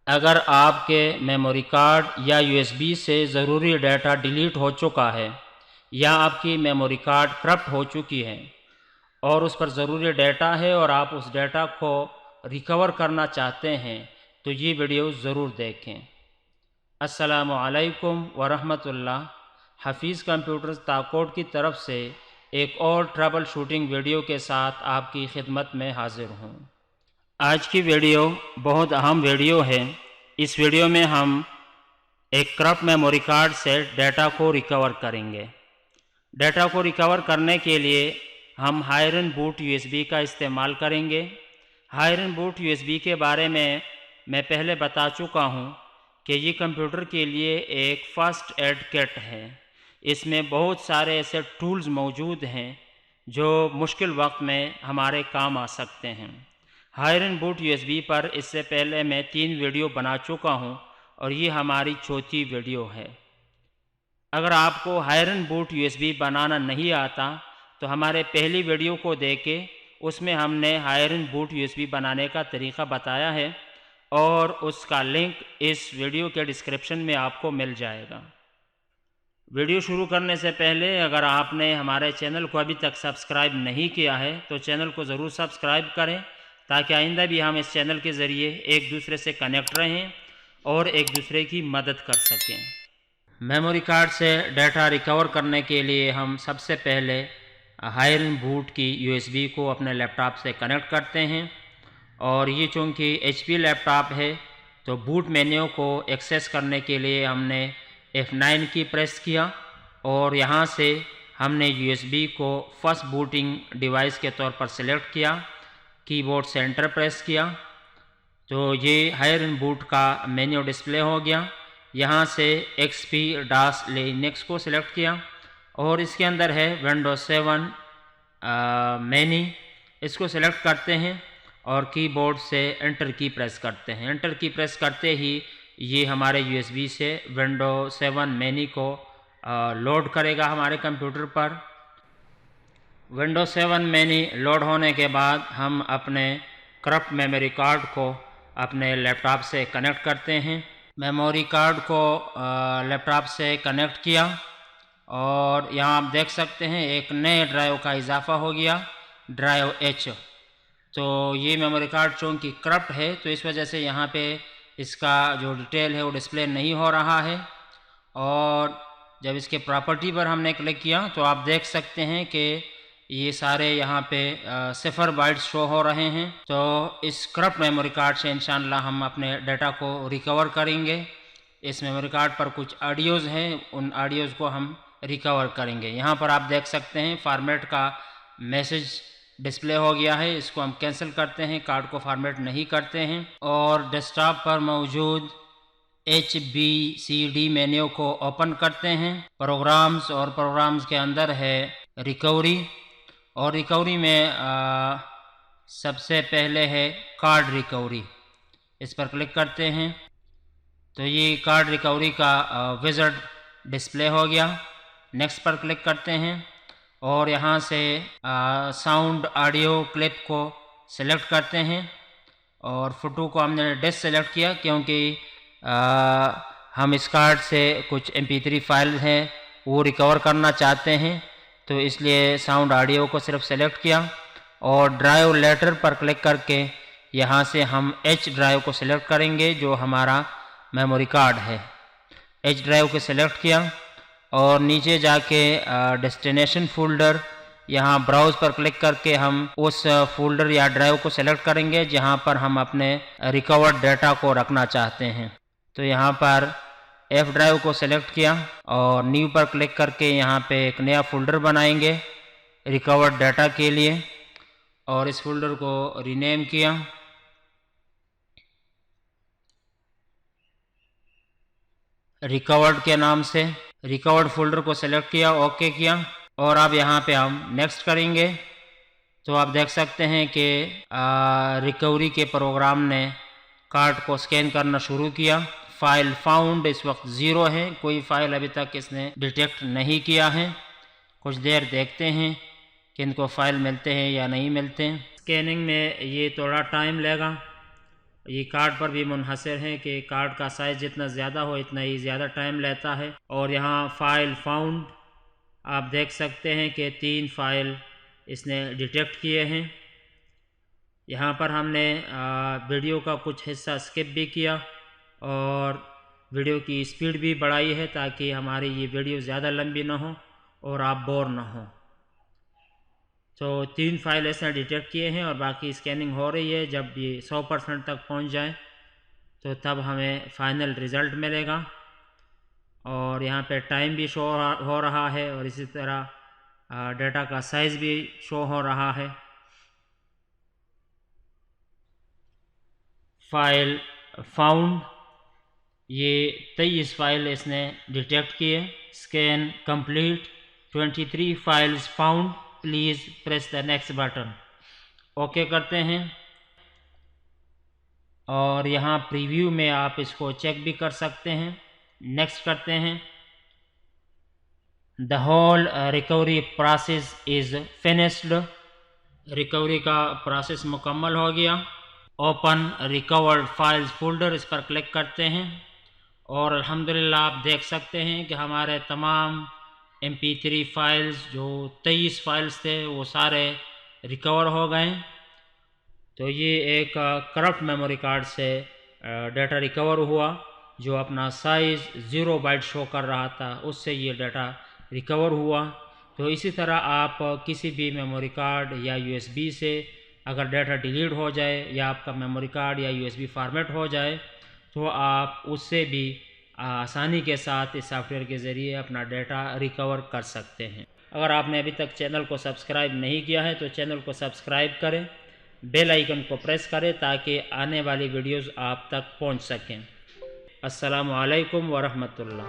अगर आपके memory card या यूएसबी से ज़रूरी डाटा डिलीट हो चुका है या आपकी मेमोरी कार्ड करप्ट हो चुकी है और उस पर ज़रूरी डाटा है और आप उस डाटा को रिकवर करना चाहते हैं तो ये वीडियो ज़रूर देखें। अस्सलामु अलैकुम वरहमतुल्लाह। हफीज़ कंप्यूटर्स ताकोट की तरफ से एक और ट्रबल शूटिंग वीडियो के साथ आपकी खिदमत में हाजिर हूँ। आज की वीडियो बहुत अहम वीडियो है। इस वीडियो में हम एक करप्ट मेमोरी कार्ड से डाटा को रिकवर करेंगे। डाटा को रिकवर करने के लिए हम हायरन बूट यूएसबी का इस्तेमाल करेंगे। हायरन बूट यूएसबी के बारे में मैं पहले बता चुका हूँ कि ये कंप्यूटर के लिए एक फर्स्ट एड किट है। इसमें बहुत सारे ऐसे टूल्स मौजूद हैं जो मुश्किल वक्त में हमारे काम आ सकते हैं। हायरन बूट यूएसबी पर इससे पहले मैं 3 वीडियो बना चुका हूँ और ये हमारी चौथी वीडियो है। अगर आपको हायरन बूट यूएसबी बनाना नहीं आता तो हमारे पहली वीडियो को देखे, उसमें हमने हायरन बूट यूएसबी बनाने का तरीक़ा बताया है और उसका लिंक इस वीडियो के डिस्क्रिप्शन में आपको मिल जाएगा। वीडियो शुरू करने से पहले अगर आपने हमारे चैनल को अभी तक सब्सक्राइब नहीं किया है तो चैनल को ज़रूर सब्सक्राइब करें ताकि आइंदा भी हम इस चैनल के ज़रिए एक दूसरे से कनेक्ट रहें और एक दूसरे की मदद कर सकें। मेमोरी कार्ड से डाटा रिकवर करने के लिए हम सबसे पहले हायरन बूट की यूएसबी को अपने लैपटॉप से कनेक्ट करते हैं और ये चूँकि एचपी लैपटॉप है तो बूट मेन्यू को एक्सेस करने के लिए हमने F9 की प्रेस किया और यहाँ से हमने यूएसबी को फर्स्ट बूटिंग डिवाइस के तौर पर सिलेक्ट किया, कीबोर्ड से एंटर प्रेस किया तो ये हायरन बूट का मेन्यू डिस्प्ले हो गया। यहाँ से XP DOS लिनक्स को सिलेक्ट किया और इसके अंदर है विंडोज 7 मैनी, इसको सिलेक्ट करते हैं और कीबोर्ड से एंटर की प्रेस करते हैं। एंटर की प्रेस करते ही ये हमारे यूएसबी से विंडोज 7 मैनी को लोड करेगा हमारे कंप्यूटर पर। विंडोज 7 मैनी लोड होने के बाद हम अपने करप्ट मेमोरी कार्ड को अपने लैपटॉप से कनेक्ट करते हैं। मेमोरी कार्ड को लैपटॉप से कनेक्ट किया और यहाँ आप देख सकते हैं एक नए ड्राइव का इजाफा हो गया, ड्राइव H। तो ये मेमोरी कार्ड चूँकि करप्ट है तो इस वजह से यहाँ पे इसका जो डिटेल है वो डिस्प्ले नहीं हो रहा है। और जब इसके प्रॉपर्टी पर हमने क्लिक किया तो आप देख सकते हैं कि ये सारे यहाँ पे 0 बाइट्स शो हो रहे हैं। तो इस करप्ट मेमोरी कार्ड से इंशाअल्लाह हम अपने डाटा को रिकवर करेंगे। इस मेमोरी कार्ड पर कुछ ऑडियोज़ हैं, उन ऑडियोज़ को हम रिकवर करेंगे। यहाँ पर आप देख सकते हैं फॉर्मेट का मैसेज डिस्प्ले हो गया है, इसको हम कैंसिल करते हैं, कार्ड को फॉर्मेट नहीं करते हैं। और डेस्कटॉप पर मौजूद HBCD मेन्यू को ओपन करते हैं। प्रोग्राम्स और प्रोग्राम्स के अंदर है रिकवरी और रिकवरी में सबसे पहले है कार्ड रिकवरी, इस पर क्लिक करते हैं तो ये कार्ड रिकवरी का विज़ार्ड डिस्प्ले हो गया। नेक्स्ट पर क्लिक करते हैं और यहाँ से साउंड ऑडियो क्लिप को सिलेक्ट करते हैं और फ़ोटो को हमने डिस्क सेलेक्ट किया क्योंकि हम इस कार्ड से कुछ MP3 फाइल हैं वो रिकवर करना चाहते हैं तो इसलिए साउंड ऑडियो को सिर्फ सेलेक्ट किया और ड्राइव लेटर पर क्लिक करके यहाँ से हम H ड्राइव को सिलेक्ट करेंगे जो हमारा मेमोरी कार्ड है। H ड्राइव को सिलेक्ट किया और नीचे जाके डेस्टिनेशन फ़ोल्डर, यहाँ ब्राउज़ पर क्लिक करके हम उस फोल्डर या ड्राइव को सिलेक्ट करेंगे जहाँ पर हम अपने रिकवर्ड डाटा को रखना चाहते हैं। तो यहाँ पर F ड्राइव को सिलेक्ट किया और न्यू पर क्लिक करके यहाँ पे एक नया फ़ोल्डर बनाएंगे रिकवर्ड डाटा के लिए और इस फोल्डर को रीनेम किया। रिकवर्ड के नाम से रिकवर्ड फोल्डर को सिलेक्ट किया, ओके किया और अब यहाँ पे हम नेक्स्ट करेंगे। तो आप देख सकते हैं कि रिकवरी के प्रोग्राम ने कार्ड को स्कैन करना शुरू किया। फ़ाइल फाउंड इस वक्त 0 है, कोई फ़ाइल अभी तक इसने डिटेक्ट नहीं किया है। कुछ देर देखते हैं कि इनको फ़ाइल मिलते हैं या नहीं मिलते हैं। स्कैनिंग में ये थोड़ा टाइम लेगा ये कार्ड पर भी मुनहसर है कि कार्ड का साइज़ जितना ज़्यादा हो इतना ही ज़्यादा टाइम लेता है। और यहाँ फ़ाइल फाउंड आप देख सकते हैं कि 3 फ़ाइल इसने डिटेक्ट किए हैं। यहाँ पर हमने वीडियो का कुछ हिस्सा स्किप भी किया और वीडियो की स्पीड भी बढ़ाई है ताकि हमारी ये वीडियो ज़्यादा लंबी ना हो और आप बोर ना हो। तो 3 फाइल इसने डिटेक्ट किए हैं और बाकी स्कैनिंग हो रही है। जब ये 100% तक पहुंच जाए तो तब हमें फ़ाइनल रिज़ल्ट मिलेगा। और यहाँ पे टाइम भी शो हो रहा है और इसी तरह डाटा का साइज़ भी शो हो रहा है। फ़ाइल फाउंड, ये 23 फाइल इसने डिटेक्ट किए। Scan complete, 23 files found, please press the next button. Okay करते हैं और यहाँ प्रीव्यू में आप इसको चेक भी कर सकते हैं। नेक्स्ट करते हैं। The whole recovery process is finished, recovery का प्रोसेस मुकम्मल हो गया। ओपन रिकवर्ड फाइल्स फोल्डर, इस पर क्लिक करते हैं और अल्हम्दुलिल्लाह आप देख सकते हैं कि हमारे तमाम MP3 फाइल्स जो 23 फाइल्स थे वो सारे रिकवर हो गए। तो ये एक करप्ट मेमोरी कार्ड से डाटा रिकवर हुआ जो अपना साइज़ 0 बाइट शो कर रहा था, उससे ये डाटा रिकवर हुआ। तो इसी तरह आप किसी भी मेमोरी कार्ड या USB से अगर डाटा डिलीट हो जाए या आपका मेमोरी कार्ड या USB फॉर्मेट हो जाए तो आप उससे भी आसानी के साथ इस सॉफ्टवेयर के ज़रिए अपना डाटा रिकवर कर सकते हैं। अगर आपने अभी तक चैनल को सब्सक्राइब नहीं किया है तो चैनल को सब्सक्राइब करें, बेल आइकन को प्रेस करें ताकि आने वाली वीडियोज़ आप तक पहुंच सकें। अस्सलामु अलैकुम व रहमतुल्लाह।